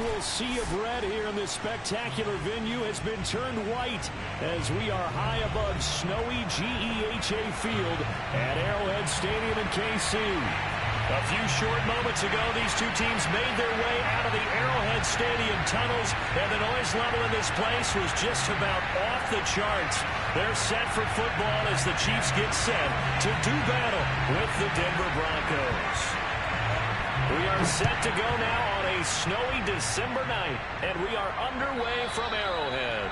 usual sea of red here in this spectacular venue has been turned white as we are high above snowy GEHA Field at Arrowhead Stadium in KC. A few short moments ago, these two teams made their way out of the Arrowhead Stadium tunnels, and the noise level in this place was just about off the charts. They're set for football as the Chiefs get set to do battle with the Denver Broncos. We are set to go now on a snowy December night, and we are underway from Arrowhead.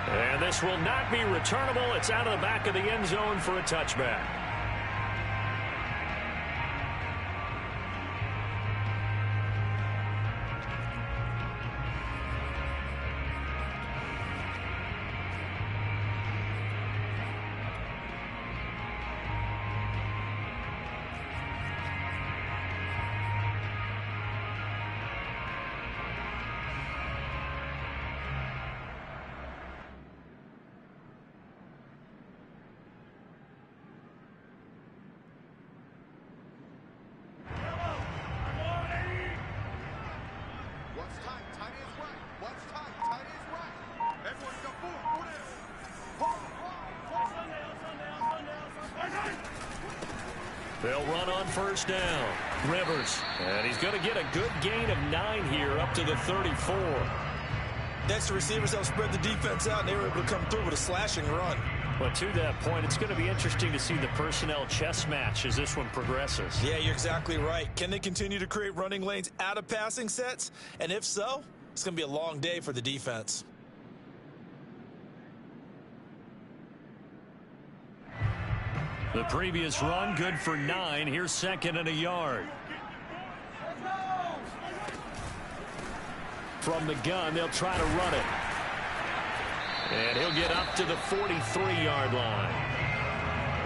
And this will not be returnable. It's out of the back of the end zone for a touchback. They'll run on first down. Rivers. And he's going to get a good gain of 9 here up to the 34. Next, the receivers help spread the defense out, and they were able to come through with a slashing run. But to that point, it's going to be interesting to see the personnel chess match as this one progresses. Yeah, you're exactly right. Can they continue to create running lanes out of passing sets? And if so, it's going to be a long day for the defense. The previous run, good for 9. Here's second and a yard. From the gun, they'll try to run it. And he'll get up to the 43-yard line.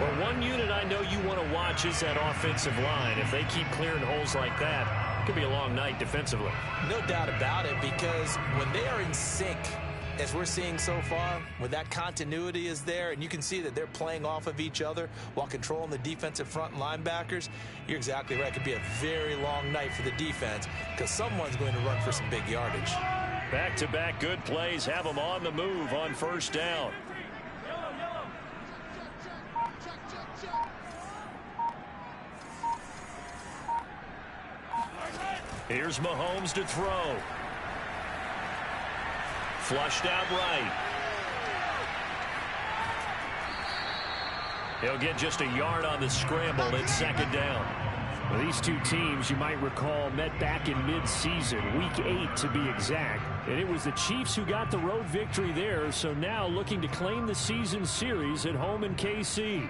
Well, one unit I know you want to watch is that offensive line. If they keep clearing holes like that, it could be a long night defensively. No doubt about it, because when they are in sync, as we're seeing so far, when that continuity is there and you can see that they're playing off of each other while controlling the defensive front linebackers, you're exactly right. It could be a very long night for the defense because someone's going to run for some big yardage. Back-to-back good plays have them on the move on first down. Here's Mahomes to throw. Flushed out right. He'll get just a yard on the scramble. It's second down. Well, these two teams, you might recall, met back in mid-season, week 8 to be exact. And it was the Chiefs who got the road victory there, so now looking to claim the season series at home in KC.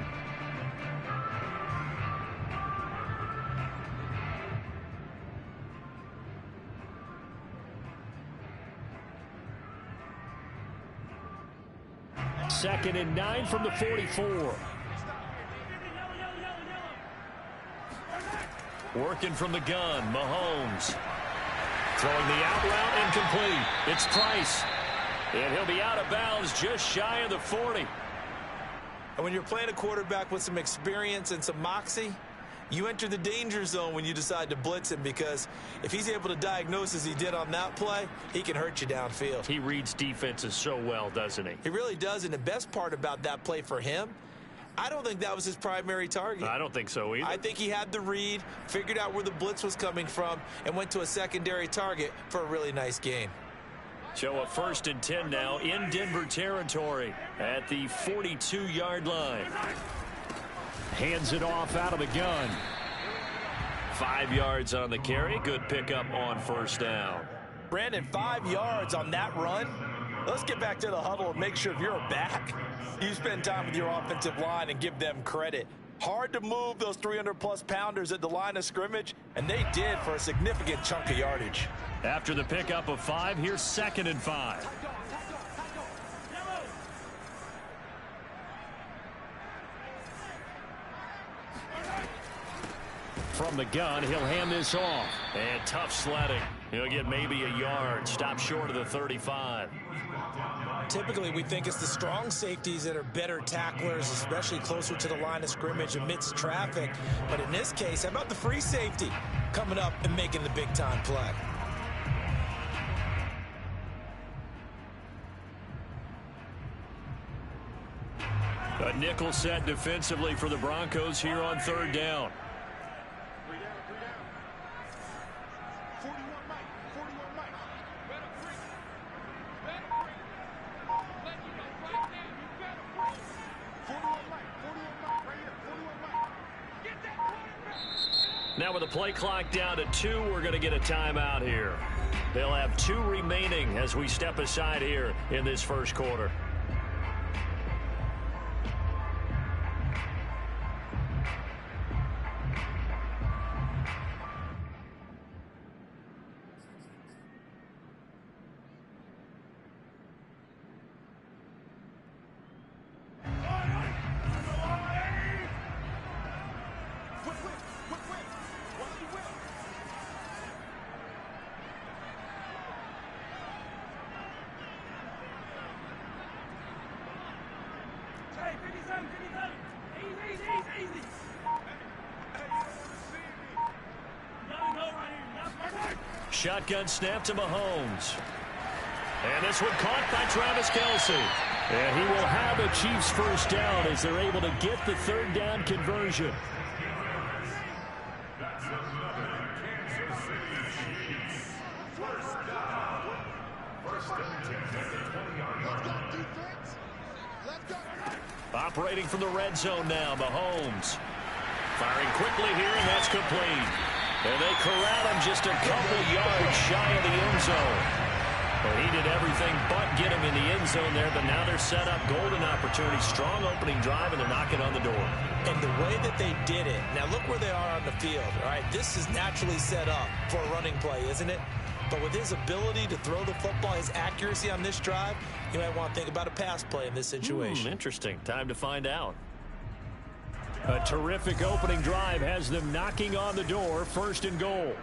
Second and 9 from the 44. Working from the gun, Mahomes. Throwing the out route incomplete. It's Price. And he'll be out of bounds just shy of the 40. And when you're playing a quarterback with some experience and some moxie, you enter the danger zone when you decide to blitz him, because if he's able to diagnose as he did on that play, he can hurt you downfield. He reads defenses so well, doesn't he? He really does, and the best part about that play for him, I don't think that was his primary target. I don't think so either. I think he had the read, figured out where the blitz was coming from, and went to a secondary target for a really nice gain. So a 1st and 10 now in Denver territory at the 42-yard line. Hands it off out of the gun. 5 yards on the carry. Good pickup on first down. Brandon, 5 yards on that run. Let's get back to the huddle and make sure if you're a back, you spend time with your offensive line and give them credit. Hard to move those 300-plus pounders at the line of scrimmage, and they did for a significant chunk of yardage. After the pickup of 5, here's second and 5. From the gun, he'll hand this off. And tough sledding. He'll get maybe a yard. Stop short of the 35. Typically, we think it's the strong safeties that are better tacklers, especially closer to the line of scrimmage amidst traffic. But in this case, how about the free safety coming up and making the big-time play? A nickel set defensively for the Broncos here on third down. Now with the play clock down to 2, we're going to get a timeout here. They'll have 2 remaining as we step aside here in this first quarter. Shotgun snap to Mahomes. And this one caught by Travis Kelce. And he will have a Chiefs first down as they're able to get the third down conversion. Operating from the red zone now, Mahomes. Firing quickly here, and that's complete. And they corral him just a couple yards shy of the end zone. And he did everything but get him in the end zone there, but now they're set up. Golden opportunity, strong opening drive, and they're knocking on the door. And the way that they did it, now look where they are on the field. All right, this is naturally set up for a running play, isn't it? But with his ability to throw the football, his accuracy on this drive, you might want to think about a pass play in this situation. Interesting. Time to find out. A terrific opening drive has them knocking on the door, first and goal.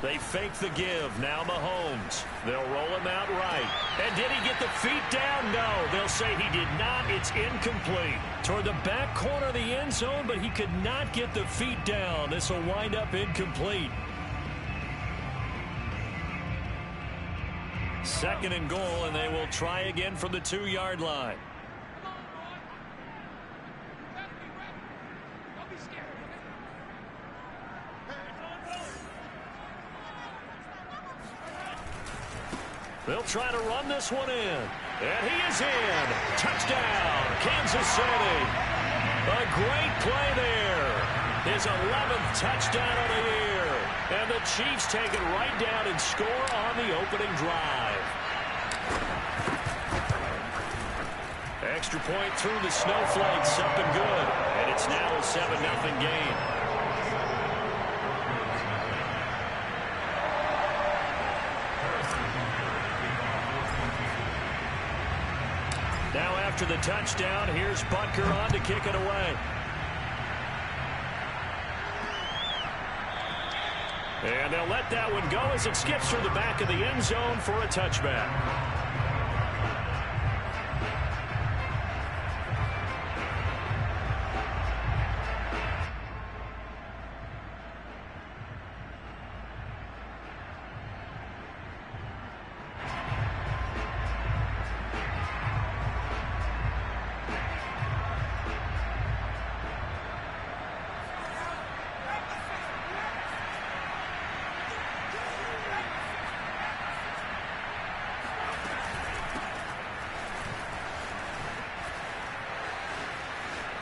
They fake the give. Now Mahomes. They'll roll him out right. And did he get the feet down? No. They'll say he did not. It's incomplete. Toward the back corner of the end zone, but he could not get the feet down. This will wind up incomplete. Second and goal, and they will try again from the 2-yard line. They'll try to run this one in. And he is in. Touchdown, Kansas City. A great play there. His 11th touchdown of the year. And the Chiefs take it right down and score on the opening drive. Extra point through the snowflakes, up and good. And it's now a 7-0 game. Now after the touchdown, here's Butker on to kick it away. And they'll let that one go as it skips through the back of the end zone for a touchback.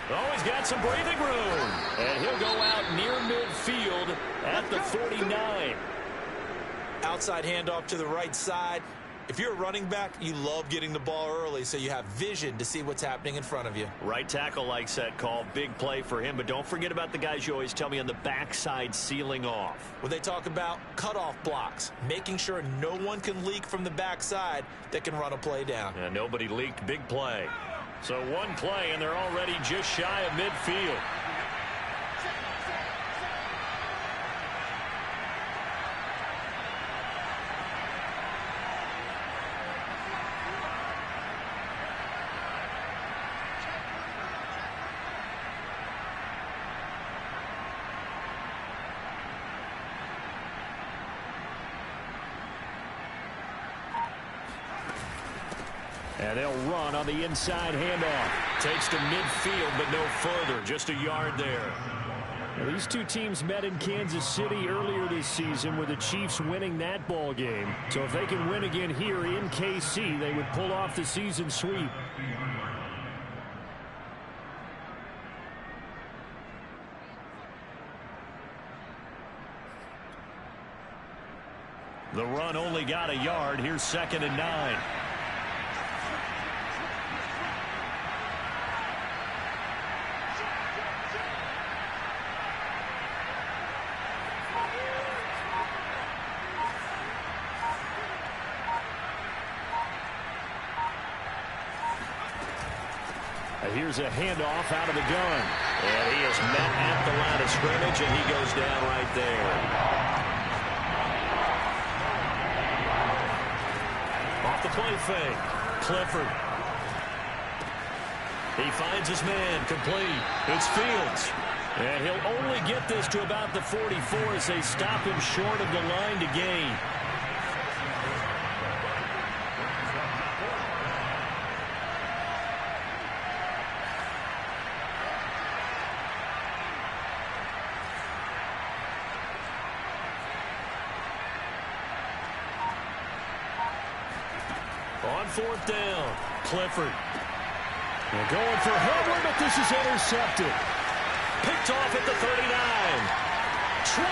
Oh, he's got some breathing room. And he'll go out near midfield at the 49. Outside handoff to the right side. If you're a running back, you love getting the ball early so you have vision to see what's happening in front of you. Right tackle likes that call. Big play for him. But don't forget about the guys you always tell me on the backside sealing off. When they talk about cutoff blocks, making sure no one can leak from the backside that can run a play down. Yeah, nobody leaked. Big play. So one play, and they're already just shy of midfield. And they'll run on the inside handoff. Takes to midfield, but no further. Just a yard there. Now, these two teams met in Kansas City earlier this season with the Chiefs winning that ball game. So if they can win again here in KC, they would pull off the season sweep. The run only got a yard. Here's 2nd and 9. Here's a handoff out of the gun. And he is met at the line of scrimmage, and he goes down right there. Off the play fake. Clifford. He finds his man. Complete. It's Fields. And he'll only get this to about the 44 as they stop him short of the line to gain. On 4th down, Clifford. They're going for Herbert, but this is intercepted. Picked off at the 39. 20.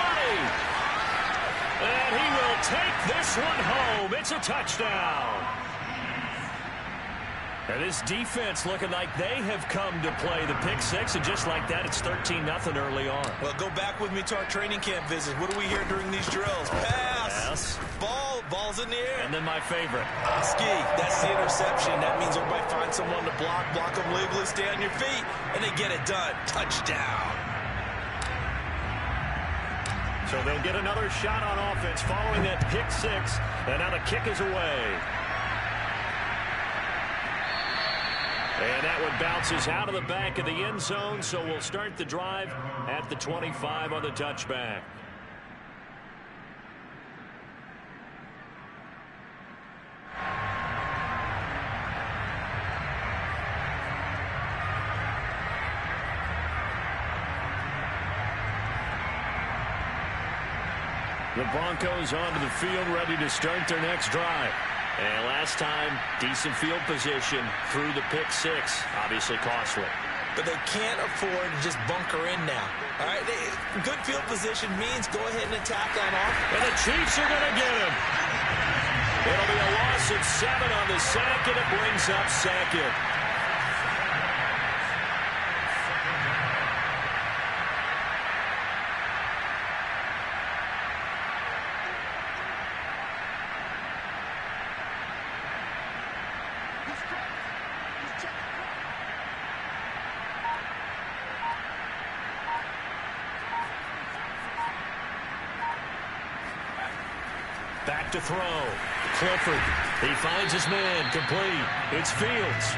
And he will take this one home. It's a touchdown. And this defense looking like they have come to play the pick six, and just like that, it's 13-0 early on. Well, go back with me to our training camp visit. What do we hear during these drills? Pass. Ball's in the air. And then my favorite. Oski, that's the interception. That means everybody finds someone to block them legally, stay on your feet, and they get it done. Touchdown. So they'll get another shot on offense following that pick six, and now the kick is away. And that one bounces out of the back of the end zone, so we'll start the drive at the 25 on the touchback. The Broncos onto the field, ready to start their next drive. And last time, decent field position through the pick six. Obviously costly. But they can't afford to just bunker in now. All right, good field position means go ahead and attack on off. And the Chiefs are going to get him. It'll be a loss of 7 on the sack, and it brings up 2nd. Back to throw. Clifford. He finds his man. Complete. It's Fields.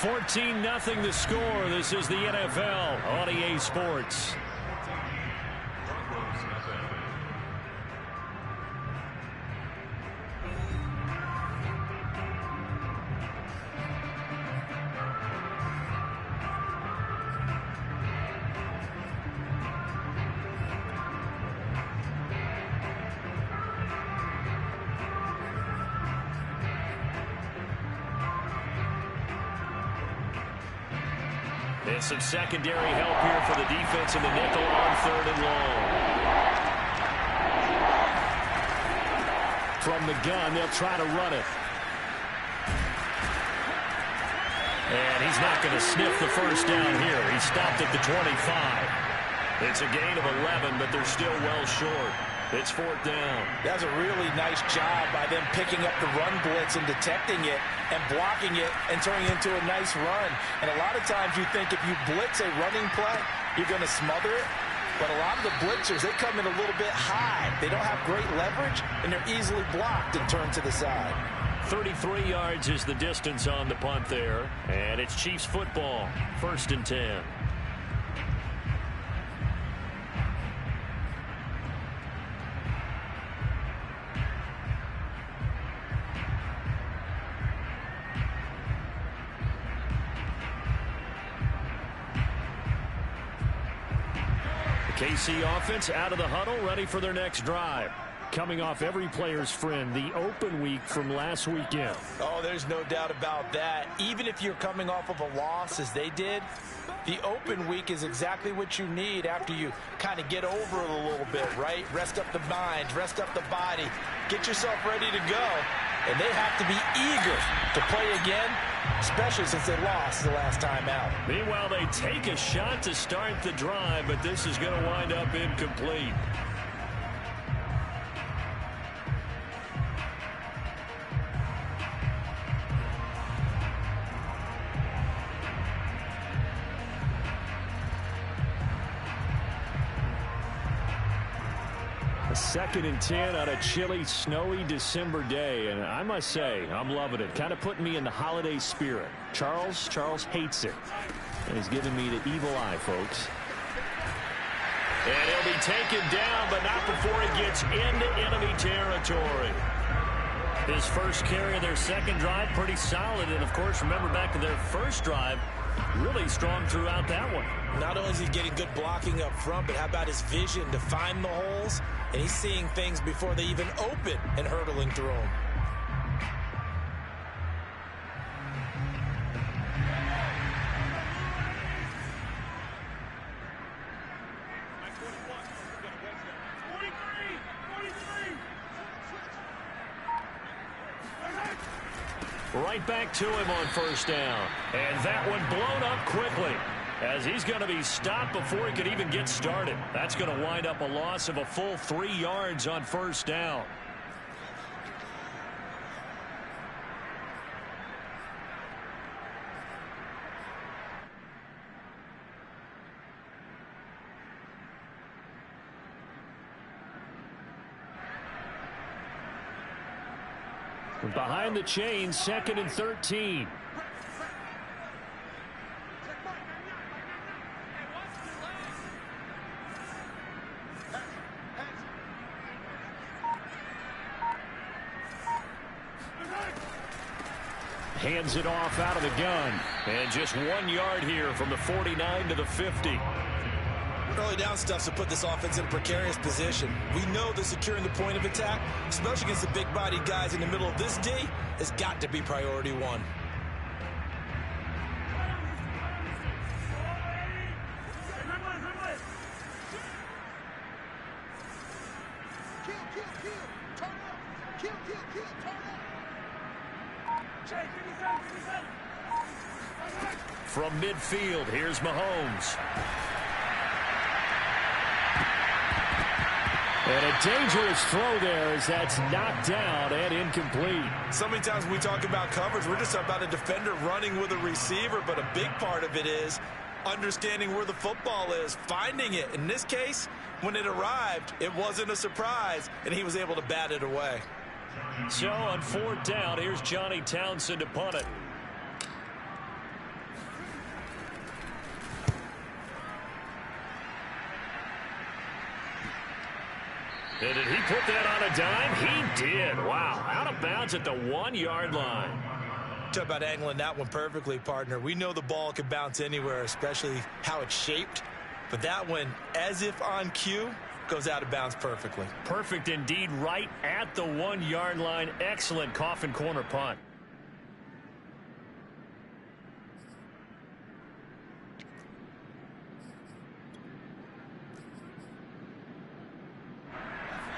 $14-0 the score. This is the NFL on EA Sports. And some secondary help here for the defense in the nickel on 3rd and long. From the gun, they'll try to run it. And he's not going to sniff the first down here. He stopped at the 25. It's a gain of 11, but they're still well short. It's 4th down. That's a really nice job by them picking up the run blitz and detecting it and blocking it and turning it into a nice run. And a lot of times you think if you blitz a running play, you're going to smother it. But a lot of the blitzers, they come in a little bit high. They don't have great leverage, and they're easily blocked and turned to the side. 33 yards is the distance on the punt there. And it's Chiefs football. 1st and 10. KC offense out of the huddle, ready for their next drive. Coming off every player's friend, the open week from last weekend. Oh, there's no doubt about that. Even if you're coming off of a loss as they did, the open week is exactly what you need after you kind of get over it a little bit, right? Rest up the mind, rest up the body, get yourself ready to go. And they have to be eager to play again, especially since they lost the last time out. Meanwhile, they take a shot to start the drive, but this is going to wind up incomplete. A 2nd and 10 on a chilly, snowy December day, and I must say, I'm loving it. Kind of putting me in the holiday spirit. Charles hates it, and he's giving me the evil eye, folks. And he'll be taken down, but not before he gets into enemy territory. His first carry of their second drive, pretty solid, and of course, remember back to their first drive, really strong throughout that one. Not only is he getting good blocking up front, but how about his vision to find the holes? And he's seeing things before they even open and hurtling through them. Right back to him on first down. And that one blown up quickly, as he's going to be stopped before he could even get started. That's going to wind up a loss of a full 3 yards on first down. Behind the chain, 2nd and 13. Hands it off out of the gun. And just 1 yard here from the 49 to the 50. Early down stuff to put this offense in a precarious position. We know that securing the point of attack, especially against the big-bodied guys in the middle of this D, has got to be priority one. From midfield, here's Mahomes. And a dangerous throw there as that's knocked down and incomplete. So many times when we talk about coverage, we're just about a defender running with a receiver, but a big part of it is understanding where the football is, finding it. In this case, when it arrived, it wasn't a surprise, and he was able to bat it away. So on 4th down, here's Johnny Townsend to punt it. And did he put that on a dime? He did. Wow. Out of bounds at the 1 yard line. Talk about angling that one perfectly, partner. We know the ball can bounce anywhere, especially how it's shaped. But that one, as if on cue, goes out of bounds perfectly. Perfect indeed, right at the 1 yard line. Excellent coffin corner punt.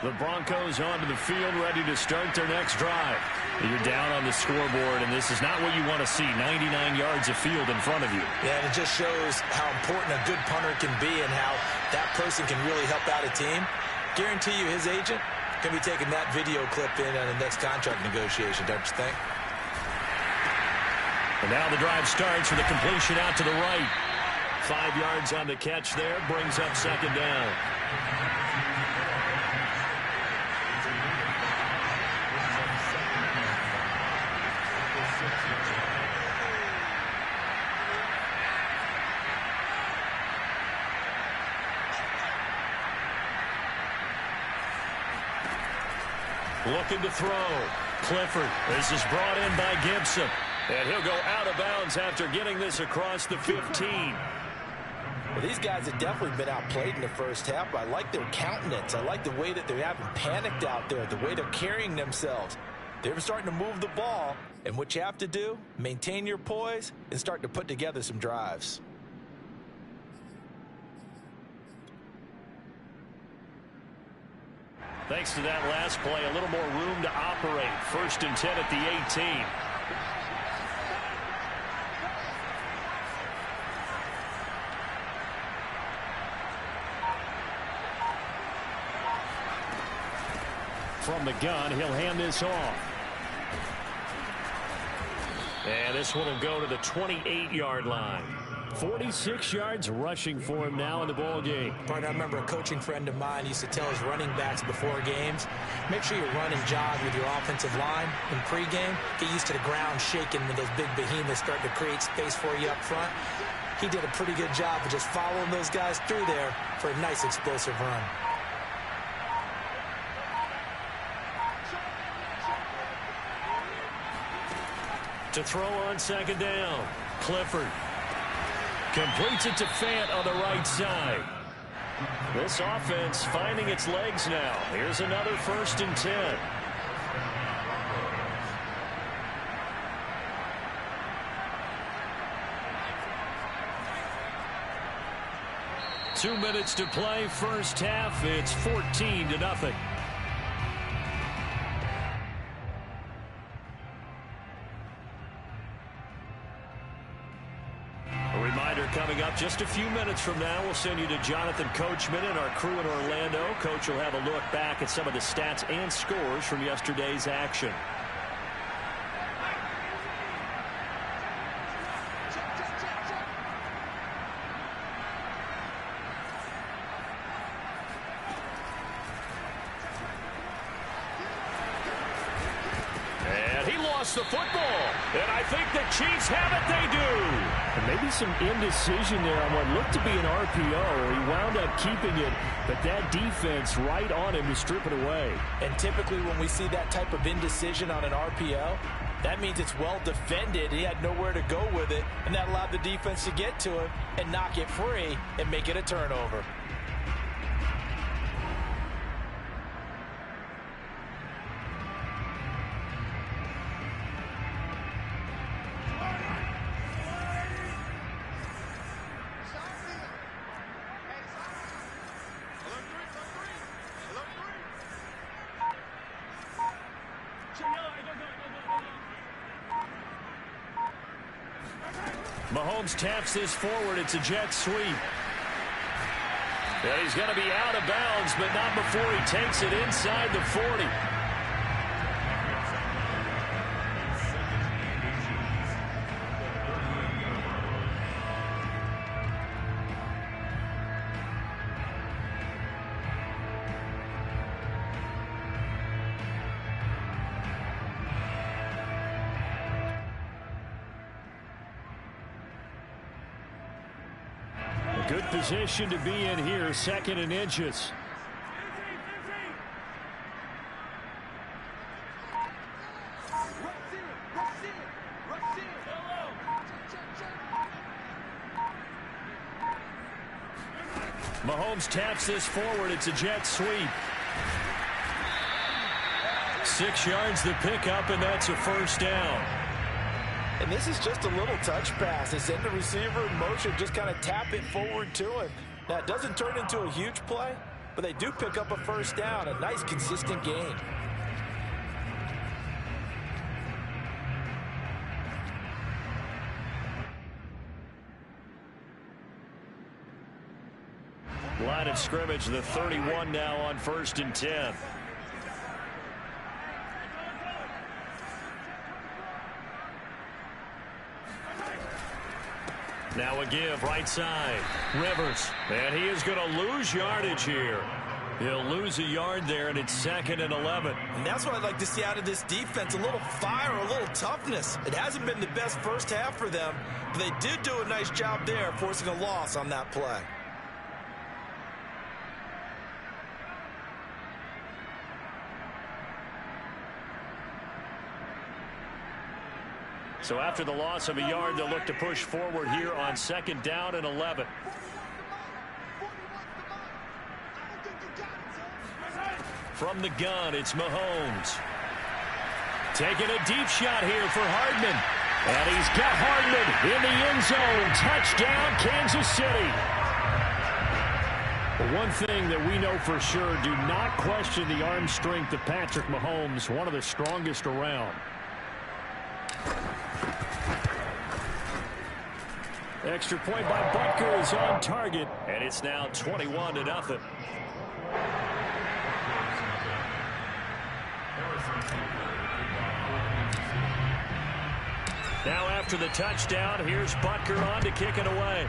The Broncos onto the field, ready to start their next drive. You're down on the scoreboard, and this is not what you want to see, 99 yards of field in front of you. Yeah, and it just shows how important a good punter can be and how that person can really help out a team. Guarantee you his agent can be taking that video clip in on the next contract negotiation, don't you think? And now the drive starts with a completion out to the right. 5 yards on the catch there, brings up 2nd down. Looking to throw. Clifford. This is brought in by Gibson. And he'll go out of bounds after getting this across the 15. Well, these guys have definitely been outplayed in the first half, but I like their countenance. I like the way that they haven't panicked out there, the way they're carrying themselves. They're starting to move the ball, and what you have to do, maintain your poise and start to put together some drives. Thanks to that last play, a little more room to operate. 1st and 10 at the 18. From the gun, he'll hand this off. And this one will go to the 28-yard line. 46 yards rushing for him now in the ball game. Right, I remember a coaching friend of mine used to tell his running backs before games, make sure you run and jog with your offensive line in pregame. Get used to the ground shaking when those big behemoths start to create space for you up front. He did a pretty good job of just following those guys through there for a nice explosive run. To throw on 2nd down. Clifford completes it to Fant on the right side. This offense finding its legs now. Here's another 1st and 10. Two minutes to play, first half. It's 14-0. Coming up just a few minutes from now, we'll send you to Jonathan Coachman and our crew in Orlando. Coach will have a look back at some of the stats and scores from yesterday's action. And he lost the football. And I think the Chiefs have it. They do. And maybe some indecision there on what looked to be an RPO. He wound up keeping it, but that defense right on him to strip it away. And typically when we see that type of indecision on an RPO, that means it's well defended. He had nowhere to go with it, and that allowed the defense to get to him and knock it free and make it a turnover. Mahomes taps this forward. It's a jet sweep. And he's going to be out of bounds, but not before he takes it inside the 40. Good position to be in here, 2nd and inches. Mahomes taps this forward. It's a jet sweep. 6 yards the pickup, and that's a 1st down. And this is just a little touch pass. They send the receiver in motion, just kind of tap it forward to him. Now, it doesn't turn into a huge play, but they do pick up a 1st down, a nice, consistent gain. Line of scrimmage, the 31 now on 1st and 10. Now a give, right side. Rivers. And he is going to lose yardage here. He'll lose a yard there, and it's 2nd and 11. And that's what I'd like to see out of this defense, a little fire, a little toughness. It hasn't been the best first half for them, but they did do a nice job there, forcing a loss on that play. So after the loss of a yard, they'll look to push forward here on 2nd down and 11. From the gun, it's Mahomes. Taking a deep shot here for Hardman. And he's got Hardman in the end zone. Touchdown, Kansas City. But one thing that we know for sure, do not question the arm strength of Patrick Mahomes, one of the strongest around. Extra point by Butker is on target, and it's now 21-0. Now after the touchdown, here's Butker on to kick it away.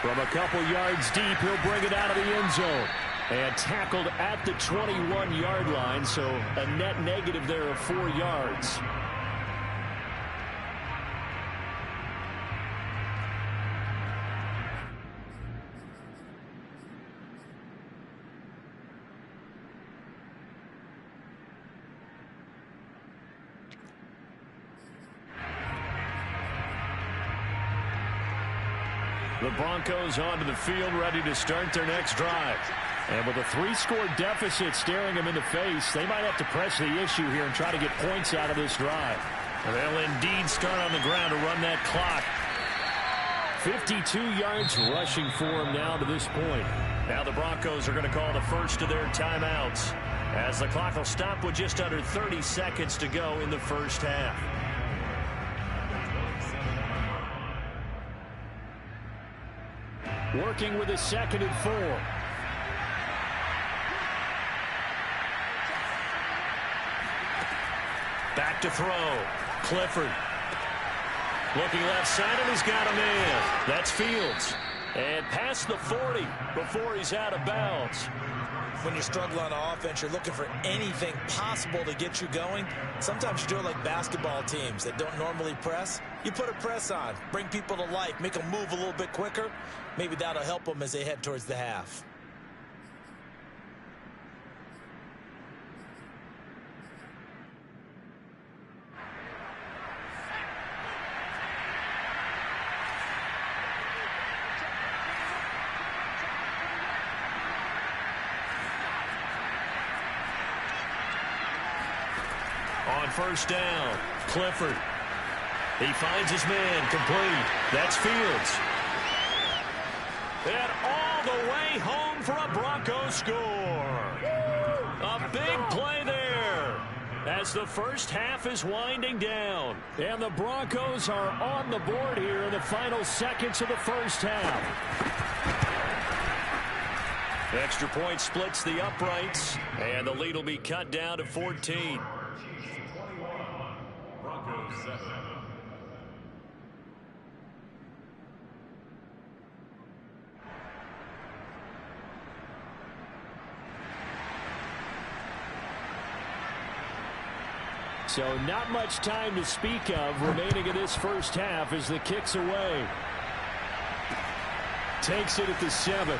From a couple yards deep, he'll bring it out of the end zone. And tackled at the 21-yard line, so a net negative there of 4 yards. The Broncos onto the field, ready to start their next drive. And with a 3-score deficit staring them in the face, they might have to press the issue here and try to get points out of this drive. And they'll indeed start on the ground to run that clock. 52 yards rushing for them now to this point. Now the Broncos are going to call the first of their timeouts, as the clock will stop with just under 30 seconds to go in the first half. Working with a 2nd and 4. Back to throw. Clifford. Looking left side, and he's got a man. That's Fields. And past the 40 before he's out of bounds. When you're struggling on offense, you're looking for anything possible to get you going. Sometimes you do it like basketball teams that don't normally press. You put a press on, bring people to life, make them move a little bit quicker. Maybe that'll help them as they head towards the half. On first down, Clifford. He finds his man, complete. That's Fields. And all the way home for a Broncos score. A big play there as the first half is winding down. And the Broncos are on the board here in the final seconds of the first half. Extra point splits the uprights, and the lead will be cut down to 14. Broncos 7. So not much time to speak of remaining in this first half as the kick's away. Takes it at the 7.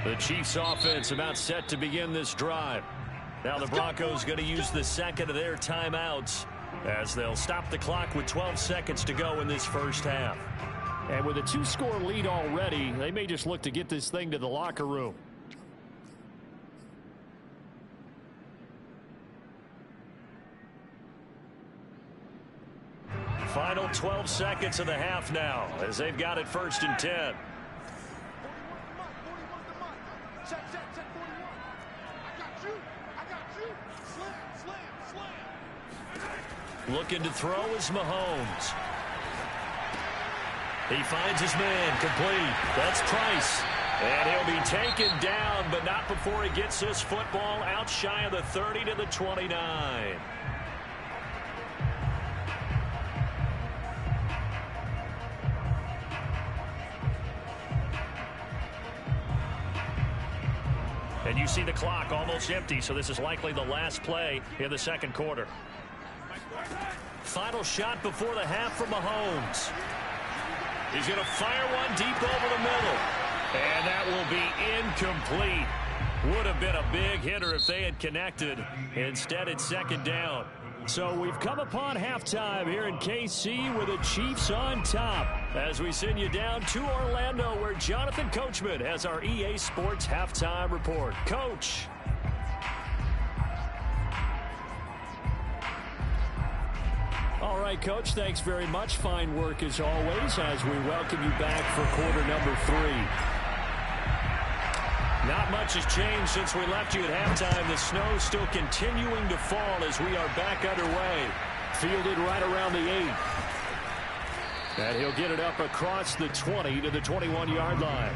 The Chiefs offense about set to begin this drive. Now the Broncos going to use the second of their timeouts as they'll stop the clock with 12 seconds to go in this first half. And with a 2-score lead already, they may just look to get this thing to the locker room. Final 12 seconds of the half now as they've got it 1st and 10. Looking to throw is Mahomes. He finds his man, complete. That's Price. And he'll be taken down, but not before he gets this football out shy of the 30 to the 29. And you see the clock almost empty, so this is likely the last play in the second quarter. Final shot before the half from Mahomes. He's going to fire one deep over the middle. And that will be incomplete. Would have been a big hitter if they had connected. Instead, it's second down. So we've come upon halftime here in KC with the Chiefs on top. As we send you down to Orlando, where Jonathan Coachman has our EA Sports halftime report. Coach. All right, Coach, thanks very much. Fine work as always as we welcome you back for quarter number 3. Not much has changed since we left you at halftime. The snow still continuing to fall as we are back underway. Fielded right around the 8. And he'll get it up across the 20 to the 21-yard line.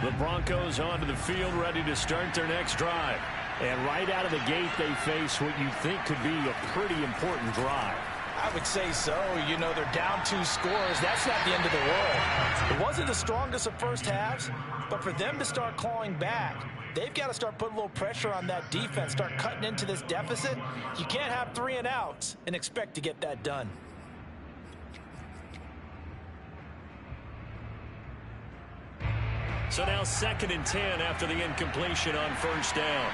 The Broncos onto the field, ready to start their next drive. And right out of the gate, they face what you think could be a pretty important drive. I would say so. You know, they're down 2 scores. That's not the end of the world. It wasn't the strongest of first halves, but for them to start clawing back, they've got to start putting a little pressure on that defense, start cutting into this deficit. You can't have 3 and outs and expect to get that done. So now 2nd and 10 after the incompletion on first down.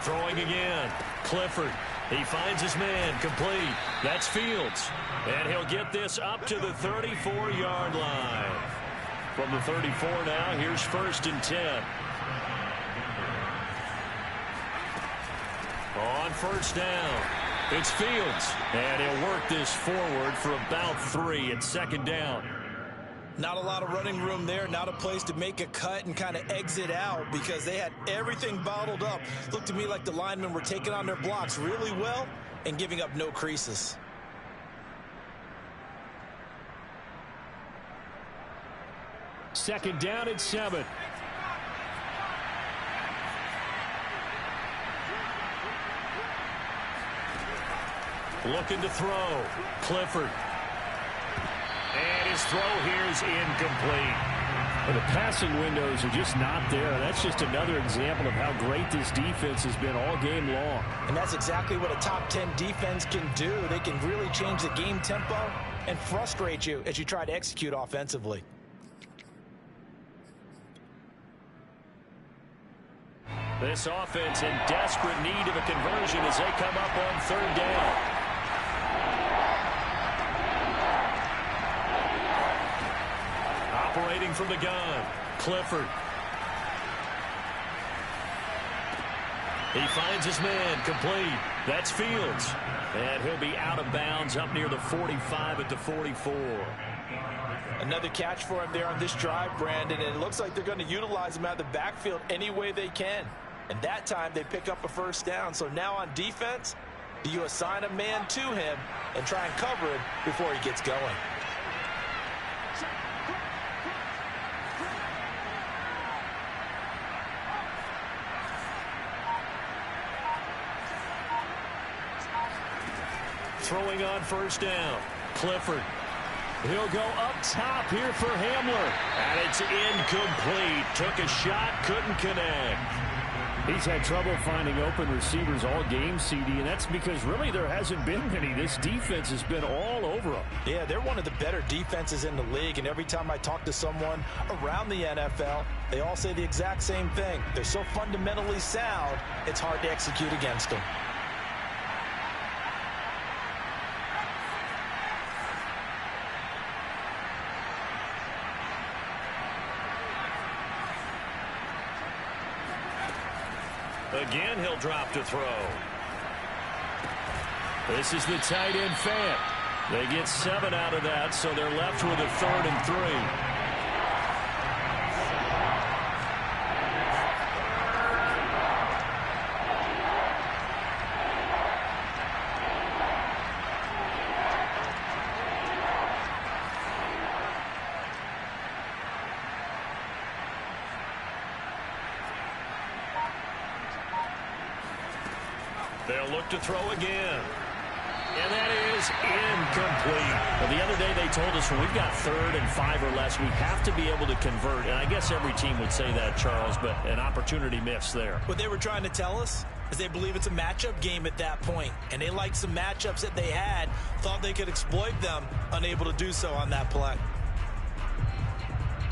Throwing again. Clifford. He finds his man. Complete. That's Fields. And he'll get this up to the 34-yard line. From the 34 now, here's 1st and 10. On first down, it's Fields. And he'll work this forward for about 3 at 2nd down. Not a lot of running room there, not a place to make a cut and kind of exit out because they had everything bottled up. Looked to me like the linemen were taking on their blocks really well and giving up no creases. Second down at 7. Looking to throw. Clifford. And his throw here is incomplete. Well, the passing windows are just not there. That's just another example of how great this defense has been all game long. And that's exactly what a top 10 defense can do. They can really change the game tempo and frustrate you as you try to execute offensively. This offense in desperate need of a conversion as they come up on 3rd down. Operating from the gun, Clifford. He finds his man, complete. That's Fields. And he'll be out of bounds up near the 45 at the 44. Another catch for him there on this drive, Brandon, and it looks like they're going to utilize him out of the backfield any way they can. And that time they pick up a first down. So now on defense, do you assign a man to him and try and cover him before he gets going? Throwing on first down, Clifford. He'll go up top here for Hamler. And it's incomplete. Took a shot, couldn't connect. He's had trouble finding open receivers all game, CD, and that's because really there hasn't been many. This defense has been all over them. Yeah, they're one of the better defenses in the league, and every time I talk to someone around the NFL, they all say the exact same thing. They're so fundamentally sound, it's hard to execute against them. Again, he'll drop to throw. This is the tight end Fant. They get 7 out of that, so they're left with a 3rd and 3. They'll look to throw again. And that is incomplete. Well, the other day they told us when we've got 3rd and 5 or less, we have to be able to convert. And I guess every team would say that, Charles, but an opportunity missed there. What they were trying to tell us is they believe it's a matchup game at that point. And they liked some matchups that they had, thought they could exploit them, unable to do so on that play.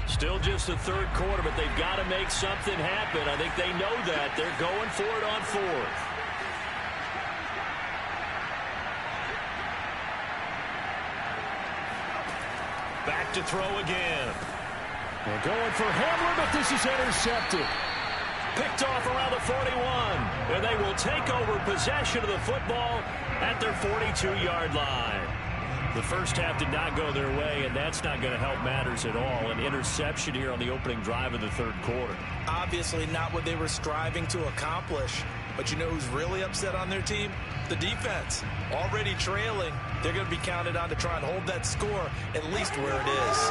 Still just the 3rd quarter, but they've got to make something happen. I think they know that. They're going for it on 4th. Back to throw again. They're going for Hamler, but this is intercepted. Picked off around the 41. And they will take over possession of the football at their 42-yard line. The first half did not go their way, and that's not going to help matters at all. An interception here on the opening drive of the 3rd quarter. Obviously not what they were striving to accomplish. But you know who's really upset on their team? The defense. Already trailing. They're going to be counted on to try and hold that score at least where it is.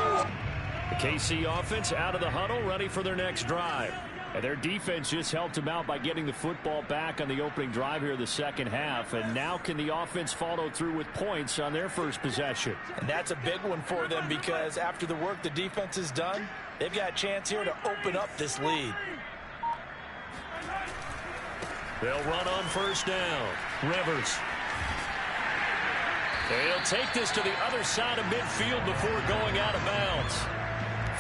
The KC offense out of the huddle, ready for their next drive. And their defense just helped them out by getting the football back on the opening drive here in the 2nd half. And now can the offense follow through with points on their first possession? And that's a big one for them because after the work the defense has done, they've got a chance here to open up this lead. They'll run on 1st down. Rivers. They'll take this to the other side of midfield before going out of bounds.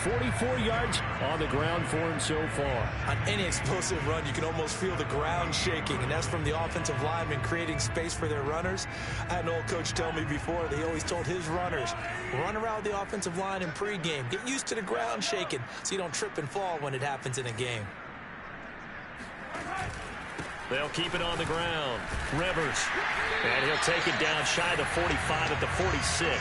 44 yards on the ground for him so far. On any explosive run, you can almost feel the ground shaking, and that's from the offensive linemen creating space for their runners. I had an old coach tell me before, he always told his runners, run around the offensive line in pregame. Get used to the ground shaking so you don't trip and fall when it happens in a game. They'll keep it on the ground. Rivers. And he'll take it down shy of the 45 at the 46.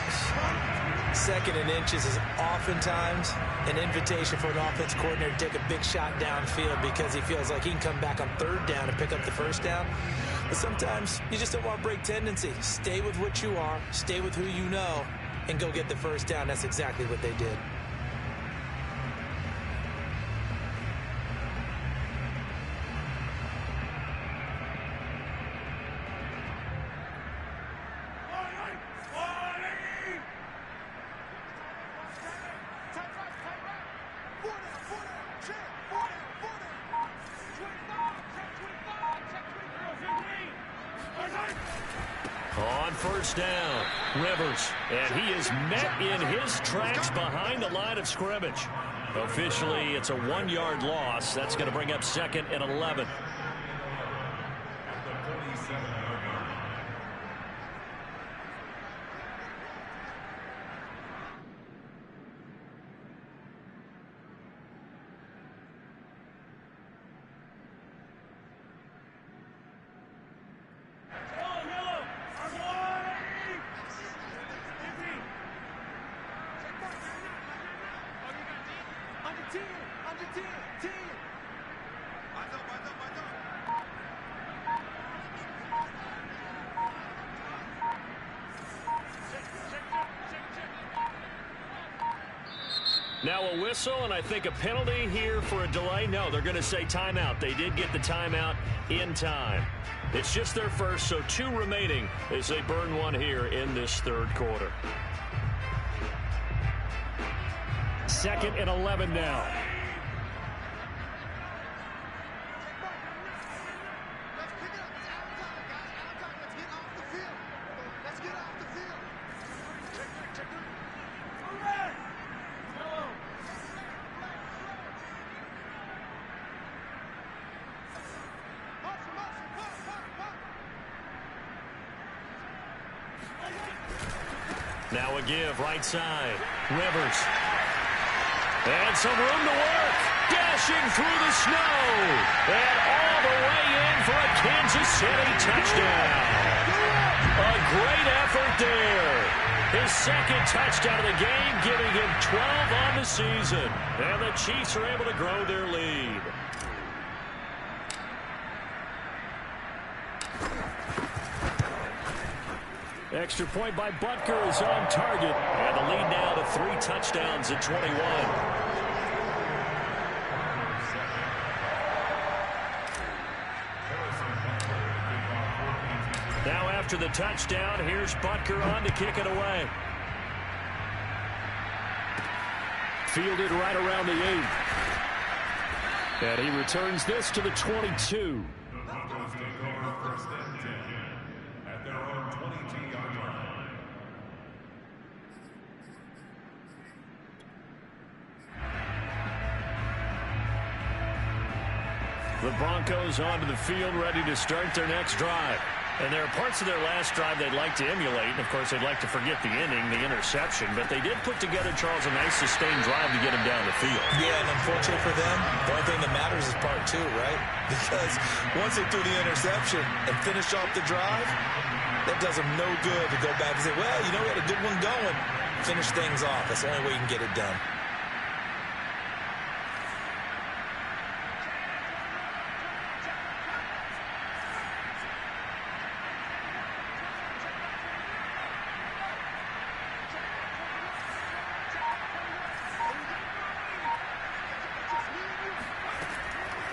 2nd and inches is oftentimes an invitation for an offense coordinator to take a big shot downfield because he feels like he can come back on 3rd down and pick up the 1st down. But sometimes you just don't want to break tendency. Stay with what you are, stay with who you know, and go get the 1st down. That's exactly what they did. On 1st down, Rivers. And he is met in his tracks behind the line of scrimmage. Officially, it's a 1-yard loss. That's going to bring up 2nd and 11. Now a whistle, and I think a penalty here for a delay. No, they're going to say timeout. They did get the timeout in time. It's just their first, so 2 remaining as they burn one here in this 3rd quarter. 2nd and 11 now. Now a give, right side. Rivers. And some room to work. Dashing through the snow. And all the way in for a Kansas City touchdown. A great effort there. His 2nd touchdown of the game, giving him 12 on the season. And the Chiefs are able to grow their lead. Extra point by Butker is on target. And the lead now to 3 touchdowns at 21. Now after the touchdown, here's Butker on to kick it away. Fielded right around the 8. And he returns this to the 22. The Broncos take over first and 10 at their own 22-yard line. The Broncos onto the field, ready to start their next drive. And there are parts of their last drive they'd like to emulate. And, of course, they'd like to forget the inning, the interception. But they did put together, Charles, a nice sustained drive to get him down the field. Yeah, and unfortunately for them, the only thing that matters is part 2, right? Because once they threw the interception and finished off the drive, that does them no good to go back and say, well, you know, we had a good one going. Finish things off. That's the only way you can get it done.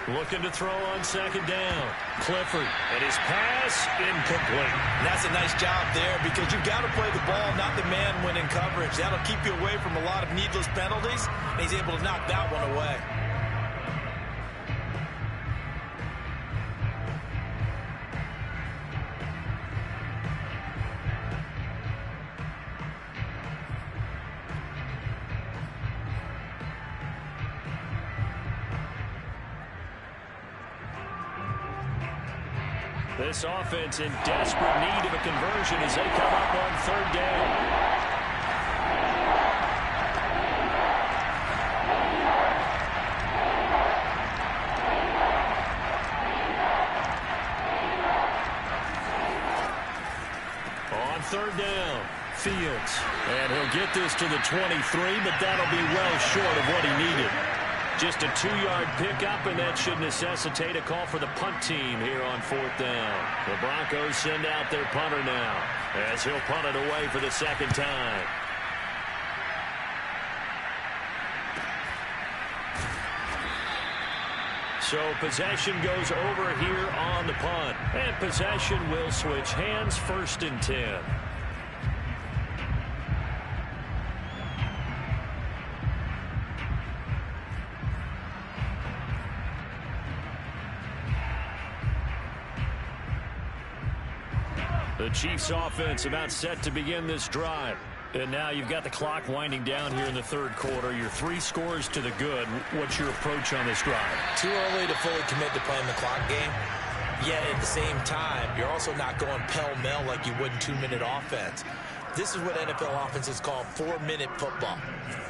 Looking to throw on second down. Clifford, and his pass incomplete. And that's a nice job there because you've got to play the ball, not the man when in coverage. That'll keep you away from a lot of needless penalties, and he's able to knock that one away. This offense in desperate need of a conversion as they come up on third down. On third down, Fields. And he'll get this to the 23, but that'll be well short of what he needed. Just a 2-yard pickup, and that should necessitate a call for the punt team here on fourth down. The Broncos send out their punter now as he'll punt it away for the second time. So possession goes over here on the punt. And possession will switch hands, 1st and 10. The Chiefs offense about set to begin this drive. And now you've got the clock winding down here in the third quarter. Your 3 scores to the good. What's your approach on this drive? Too early to fully commit to playing the clock game. Yet at the same time, you're also not going pell-mell like you would in 2-minute offense. This is what NFL offenses call 4-minute football.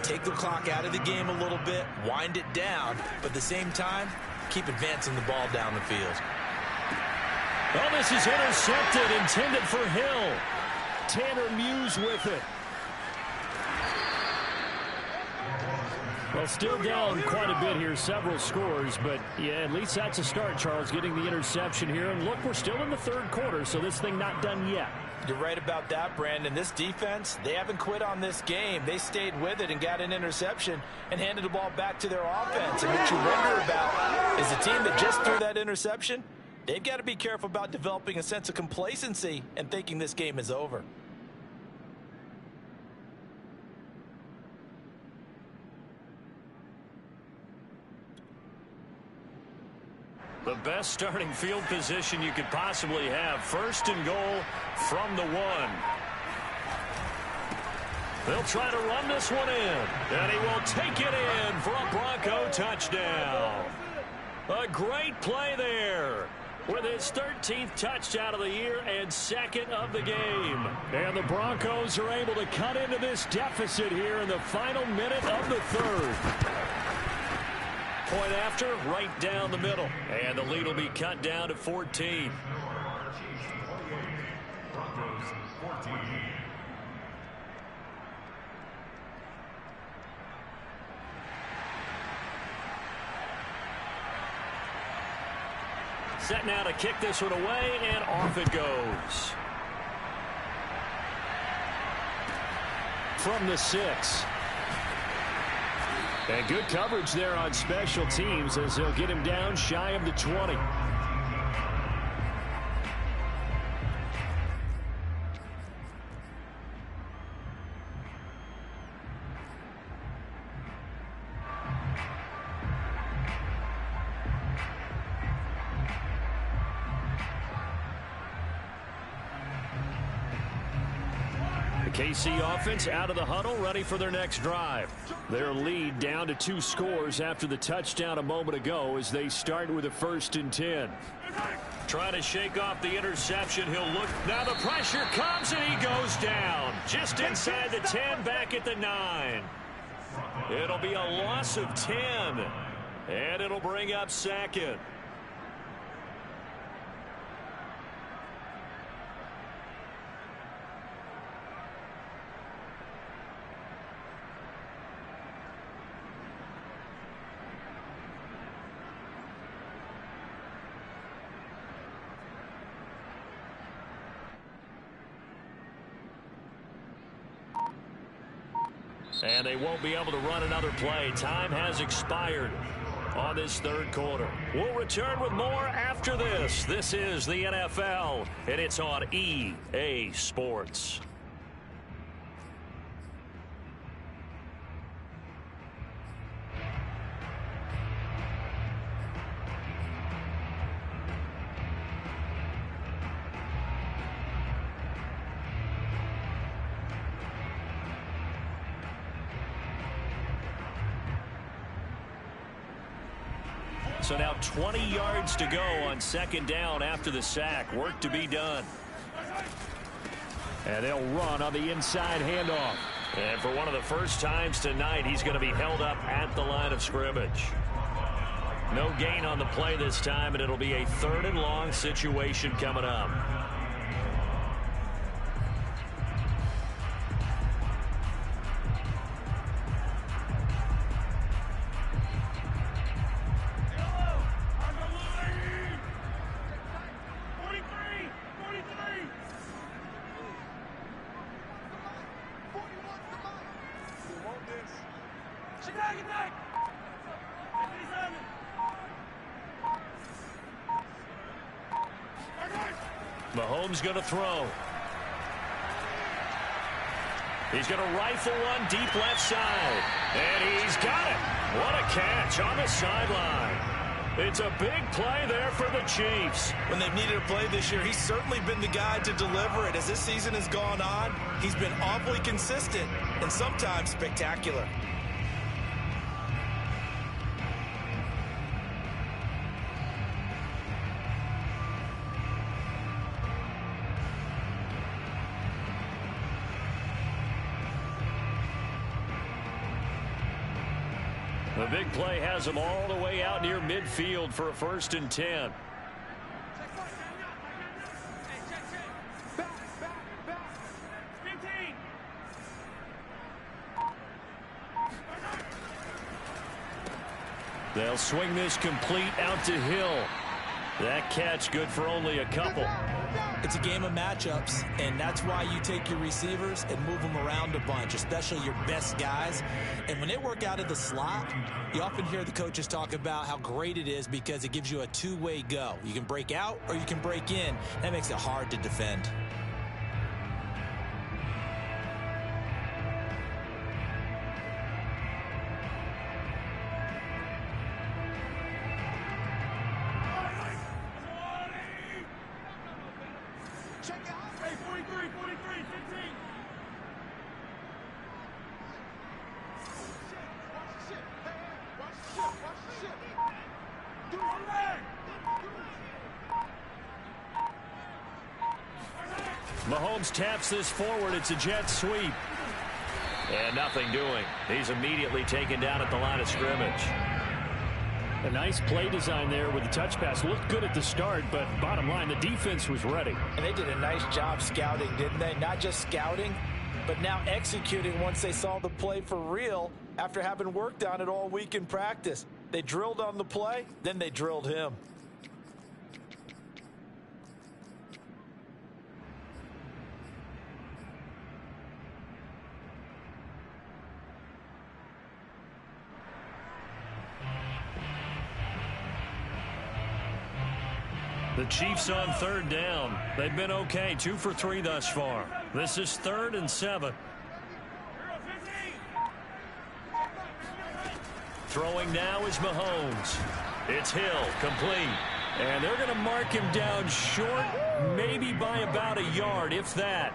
Take the clock out of the game a little bit, wind it down, but at the same time, keep advancing the ball down the field. Well, this is intercepted, intended for Hill. Tanner Muse with it. Well, still down quite a bit here, several scores, but yeah, at least that's a start, Charles, getting the interception here. And look, we're still in the third quarter, so this thing not done yet. You're right about that, Brandon. This defense, they haven't quit on this game. They stayed with it and got an interception and handed the ball back to their offense. And what you wonder about is the team that just threw that interception, they've got to be careful about developing a sense of complacency and thinking this game is over. The best starting field position you could possibly have. 1st and goal from the 1. They'll try to run this one in. And he will take it in for a Bronco touchdown. A great play there, with his 13th touchdown of the year and 2nd of the game. And the Broncos are able to cut into this deficit here in the final minute of the third. Point after, right down the middle. And the lead will be cut down to 14. Broncos 14. Set now to kick this one away, and off it goes. From the 6. And good coverage there on special teams as they'll get him down shy of the 20. KC offense out of the huddle, ready for their next drive. Their lead down to 2 scores after the touchdown a moment ago as they start with a 1st and 10. Trying to shake off the interception. He'll look. Now the pressure comes and he goes down. Just inside the 10, back at the 9. It'll be a loss of 10. And it'll bring up 2nd. And they won't be able to run another play. Time has expired on this 3rd quarter. We'll return with more after this. This is the NFL, and it's on EA Sports. So now 20 yards to go on 2nd down after the sack. Work to be done. And they'll run on the inside handoff. And for one of the first times tonight, he's going to be held up at the line of scrimmage. No gain on the play this time, and it'll be a 3rd and long situation coming up. Mahomes going to throw. He's going to rifle one deep left side. And he's got it. What a catch on the sideline. It's a big play there for the Chiefs. When they've needed a play this year, he's certainly been the guy to deliver it. As this season has gone on, he's been awfully consistent and sometimes spectacular. The big play has him all the way out near midfield for a 1st and 10. They'll swing this complete out to Hill. That catch good for only a couple. It's a game of matchups, and that's why you take your receivers and move them around a bunch, especially your best guys. And when they work out of the slot, you often hear the coaches talk about how great it is because it gives you a two-way go. You can break out or you can break in. That makes it hard to defend. Mahomes taps this forward. It's a jet sweep. And nothing doing. He's immediately taken down at the line of scrimmage. A nice play design there with the touch pass. Looked good at the start, but bottom line, the defense was ready. And they did a nice job scouting, didn't they? Not just scouting, but now executing once they saw the play for real after having worked on it all week in practice. They drilled on the play, then they drilled him. The Chiefs on 3rd down. They've been okay, 2 for 3 thus far. This is 3rd and 7. Throwing now is Mahomes. It's Hill, complete. And they're going to mark him down short, maybe by about a yard, if that.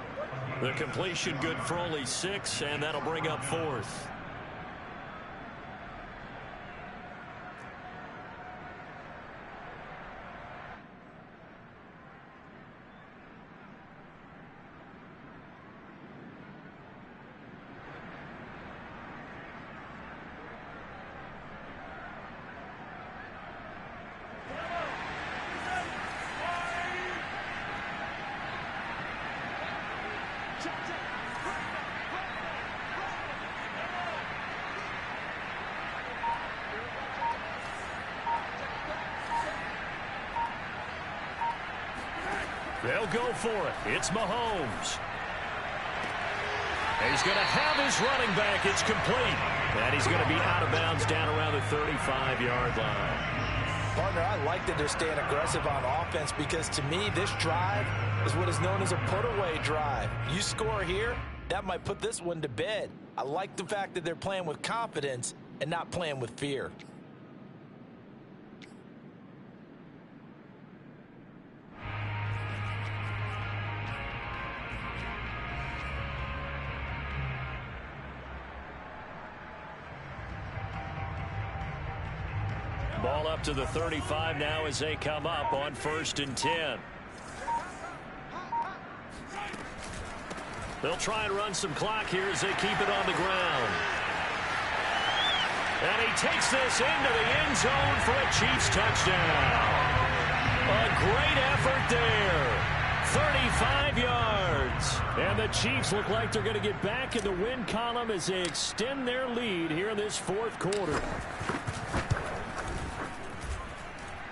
The completion good for only 6, and that'll bring up 4th. They'll go for it. It's Mahomes. He's going to have his running back. It's complete. And he's going to be out of bounds down around the 35-yard line. Partner, I like that they're staying aggressive on offense because to me, this drive is what is known as a put-away drive. You score here, that might put this one to bed. I like the fact that they're playing with confidence and not playing with fear. Ball up to the 35 now as they come up on 1st and 10. They'll try and run some clock here as they keep it on the ground. And he takes this into the end zone for a Chiefs touchdown. A great effort there. 35 yards. And the Chiefs look like they're going to get back in the win column as they extend their lead here in this 4th quarter.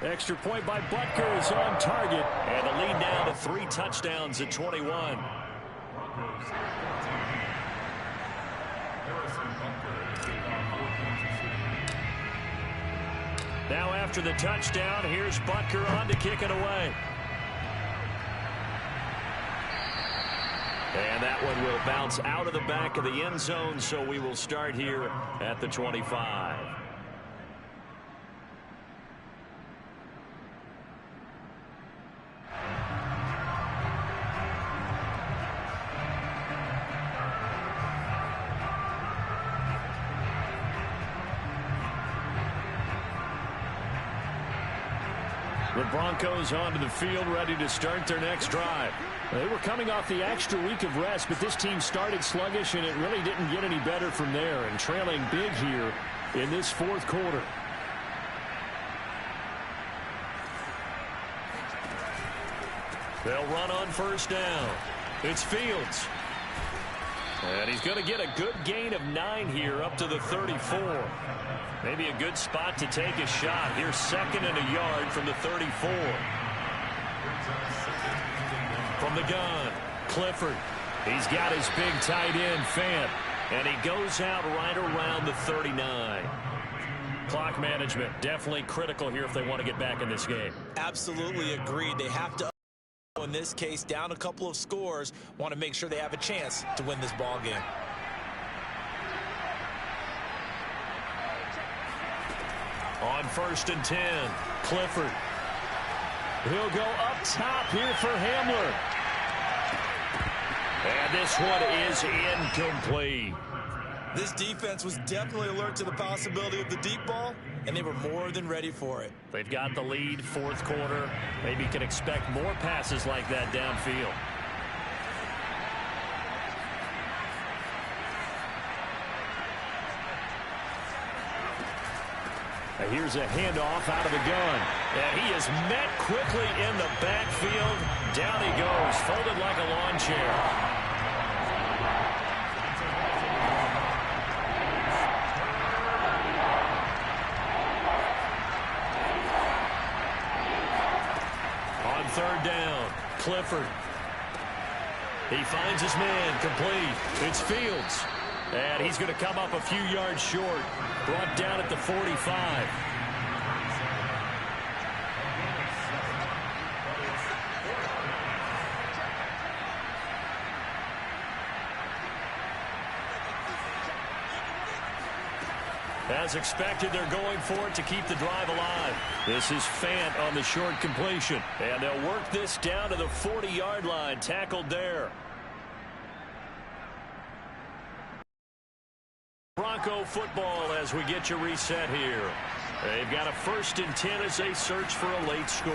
Extra point by Butker is on target. And the lead now to 3 touchdowns at 21. Broncos 14. Now after the touchdown, here's Butker on to kick it away. And that one will bounce out of the back of the end zone, so we will start here at the 25. The Broncos onto the field, ready to start their next drive. They were coming off the extra week of rest, but this team started sluggish, and it really didn't get any better from there, and trailing big here in this 4th quarter. They'll run on 1st down. It's Fields. And he's going to get a good gain of 9 here up to the 34. Maybe a good spot to take a shot. Here's 2nd and a yard from the 34. From the gun, Clifford. He's got his big tight end, Fant. And he goes out right around the 39. Clock management definitely critical here if they want to get back in this game. Absolutely agreed. They have to, in this case, down a couple of scores, want to make sure they have a chance to win this ball game. On 1st and 10, Clifford. He'll go up top here for Hamler. And this one is incomplete. This defense was definitely alert to the possibility of the deep ball, and they were more than ready for it. They've got the lead, 4th quarter. Maybe can expect more passes like that downfield. Here's a handoff out of the gun. And he is met quickly in the backfield. Down he goes, folded like a lawn chair. On 3rd down, Clifford. He finds his man, complete. It's Fields. And he's going to come up a few yards short. Brought down at the 45. As expected, they're going for it to keep the drive alive. This is Fant on the short completion. And they'll work this down to the 40-yard line, tackled there. Bronco football as we get you reset here. They've got a 1st and 10 as they search for a late score.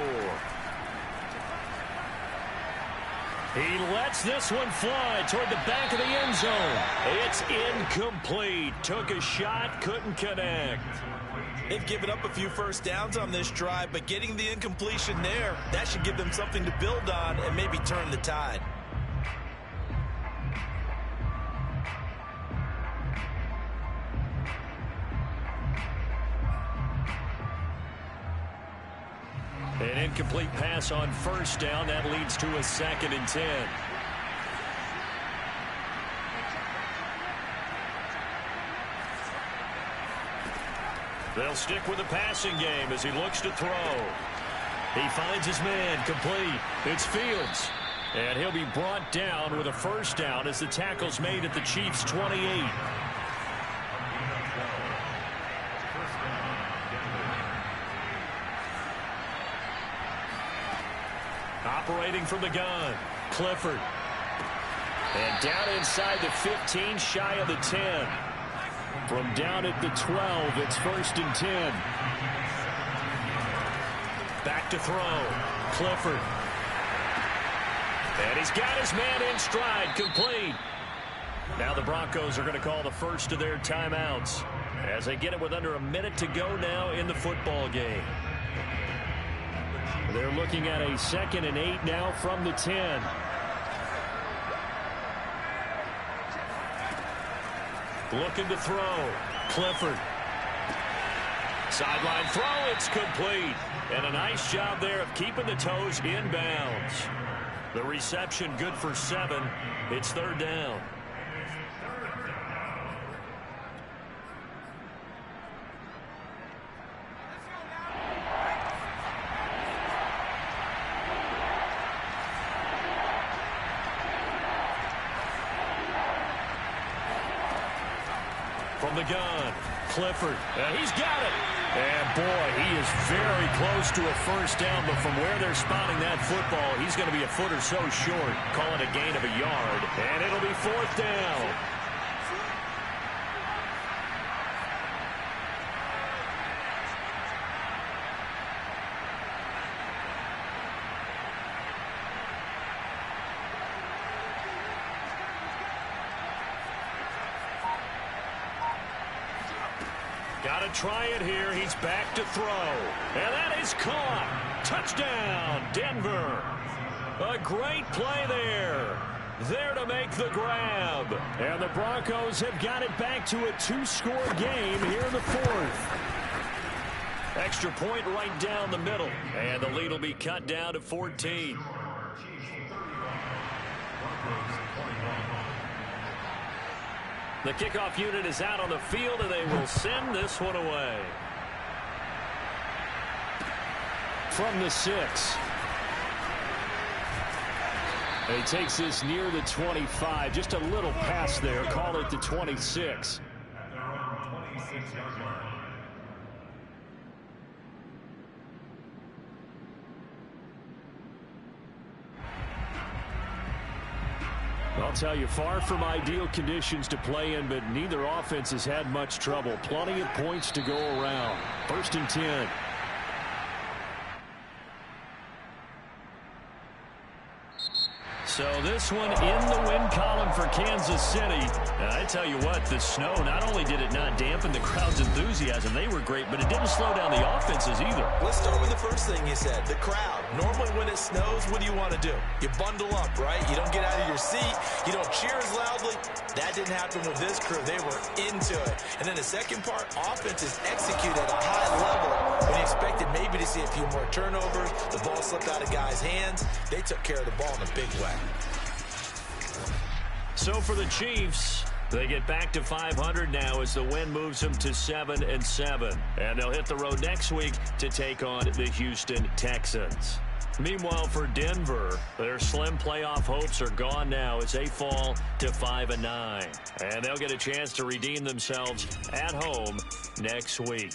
He lets this one fly toward the back of the end zone. It's incomplete. Took a shot, couldn't connect. They've given up a few first downs on this drive, but getting the incompletion there, that should give them something to build on and maybe turn the tide. An incomplete pass on 1st down. That leads to a 2nd and 10. They'll stick with the passing game as he looks to throw. He finds his man, complete. It's Fields. And he'll be brought down with a 1st down as the tackle's made at the Chiefs' 28. Operating from the gun, Clifford. And down inside the 15, shy of the 10. From down at the 12, it's 1st and 10. Back to throw, Clifford. And he's got his man in stride, complete. Now the Broncos are going to call the first of their timeouts as they get it with under a minute to go now in the football game. They're looking at a 2nd and 8 now from the 10. Looking to throw. Clifford. Sideline throw. It's complete. And a nice job there of keeping the toes inbounds. The reception good for 7. It's 3rd down. From the gun, Clifford, and he's got it. And boy, he is very close to a 1st down, but from where they're spotting that football, he's going to be a foot or so short. Call it a gain of a yard, and it'll be 4th down. Got to try it here. He's back to throw. And that is caught. Touchdown, Denver. A great play there. There to make the grab. And the Broncos have got it back to a 2-score game here in the 4th. Extra point right down the middle. And the lead will be cut down to 14. The kickoff unit is out on the field, and they will send this one away. From the 6. He takes this near the 25. Just a little pass there. Call it the 26. At their own 26-yard line. I'll tell you, far from ideal conditions to play in, but neither offense has had much trouble. Plenty of points to go around. 1st and 10. So this one in the win column for Kansas City. I tell you what, the snow, not only did it not dampen the crowd's enthusiasm, they were great, but it didn't slow down the offenses either. Let's start with the first thing you said, the crowd. Normally when it snows, what do you want to do? You bundle up, right? You don't get out of your seat. You don't cheer as loudly. That didn't happen with this crew. They were into it. And then the second part, offenses execute at a high level. When you expected maybe to see a few more turnovers, the ball slipped out of guys' hands. They took care of the ball in a big way. So for the Chiefs, they get back to 500 now as the win moves them to 7-7. And they'll hit the road next week to take on the Houston Texans. Meanwhile, for Denver, their slim playoff hopes are gone now as they fall to 5-9. And they'll get a chance to redeem themselves at home next week.